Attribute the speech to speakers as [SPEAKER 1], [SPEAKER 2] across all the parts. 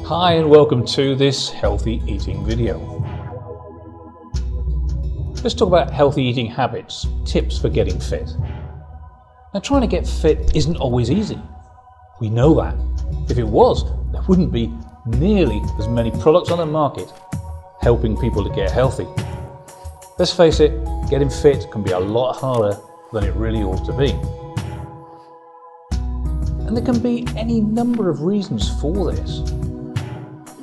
[SPEAKER 1] Hi and welcome to this healthy eating video. Let's talk about healthy eating habits, tips for getting fit. Now, trying to get fit isn't always easy. We know that. If it was, there wouldn't be nearly as many products on the market helping people to get healthy. Let's face it, getting fit can be a lot harder than it really ought to be. And there can be any number of reasons for this.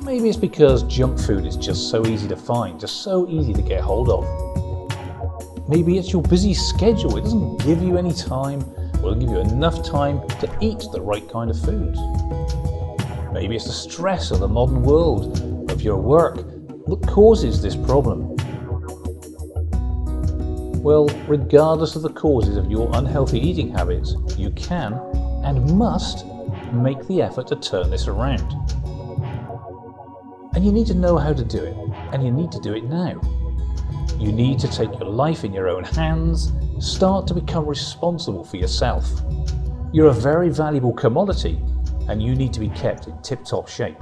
[SPEAKER 1] Maybe it's because junk food is just so easy to find, just so easy to get hold of. Maybe it's your busy schedule. It doesn't give you any time, or give you enough time to eat the right kind of foods. Maybe it's the stress of the modern world, of your work, that causes this problem. Well, regardless of the causes of your unhealthy eating habits, you can and must make the effort to turn this around. And you need to know how to do it, and you need to do it now. You need to take your life in your own hands, start to become responsible for yourself. You're a very valuable commodity, and you need to be kept in tip-top shape.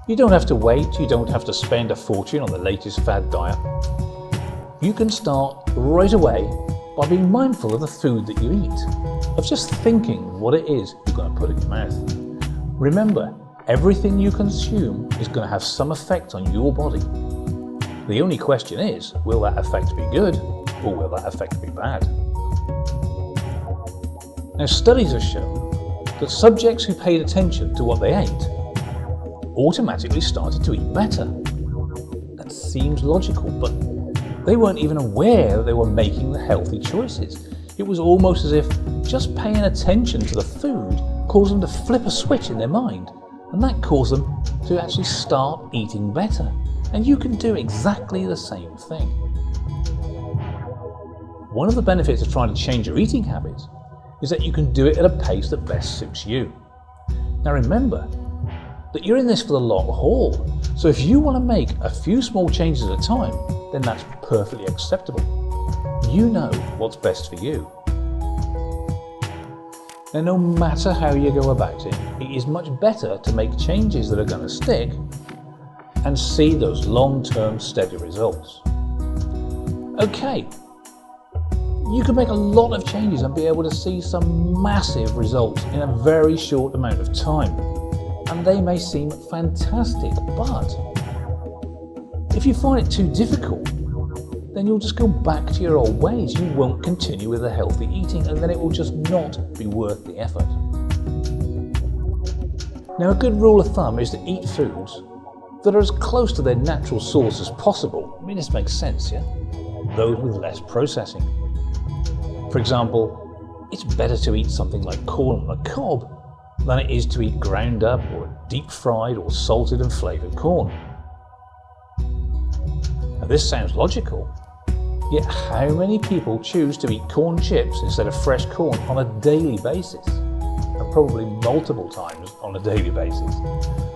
[SPEAKER 1] You don't have to wait, you don't have to spend a fortune on the latest fad diet. You can start right away by being mindful of the food that you eat, of just thinking what it is you're going to put in your mouth. Remember, everything you consume is going to have some effect on your body. The only question is, will that effect be good or will that effect be bad? Now, studies have shown that subjects who paid attention to what they ate automatically started to eat better. That seems logical, but they weren't even aware that they were making the healthy choices. It was almost as if just paying attention to the food caused them to flip a switch in their mind, and that caused them to actually start eating better. And you can do exactly the same thing. One of the benefits of trying to change your eating habits is that you can do it at a pace that best suits you. Now remember that you're in this for the long haul, so if you want to make a few small changes at a time, then that's perfectly acceptable. You know what's best for you. Now, no matter how you go about it, it is much better to make changes that are going to stick and see those long-term steady results. Okay, you can make a lot of changes and be able to see some massive results in a very short amount of time. And they may seem fantastic, but if you find it too difficult, then you'll just go back to your old ways. You won't continue with the healthy eating, and then it will just not be worth the effort. Now, a good rule of thumb is to eat foods that are as close to their natural source as possible. I mean, this makes sense, yeah? Those with less processing. For example, it's better to eat something like corn on a cob than it is to eat ground up or deep fried or salted and flavoured corn. Now, this sounds logical, yet how many people choose to eat corn chips instead of fresh corn on a daily basis? And probably multiple times on a daily basis.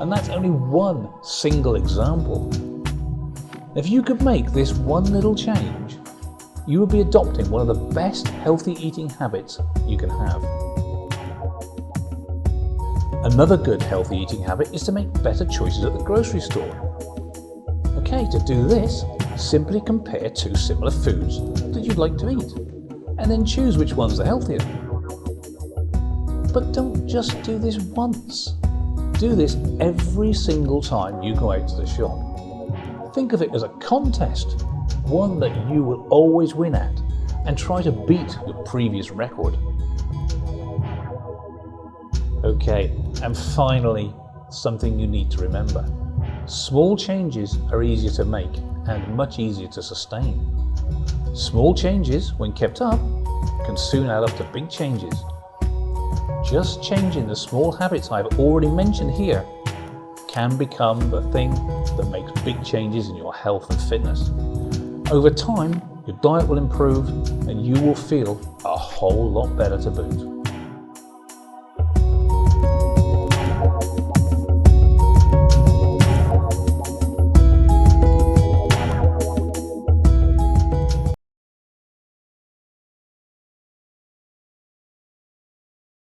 [SPEAKER 1] And that's only one single example. If you could make this one little change, you would be adopting one of the best healthy eating habits you can have. Another good healthy eating habit is to make better choices at the grocery store. Okay, to do this, simply compare two similar foods that you'd like to eat, and then choose which ones are healthier. But don't just do this once. Do this every single time you go out to the shop. Think of it as a contest, one that you will always win at, and try to beat your previous record. Okay, and finally, something you need to remember. Small changes are easier to make and much easier to sustain. Small changes, when kept up, can soon add up to big changes. Just changing the small habits I've already mentioned here can become the thing that makes big changes in your health and fitness. Over time, your diet will improve and you will feel a whole lot better to boot.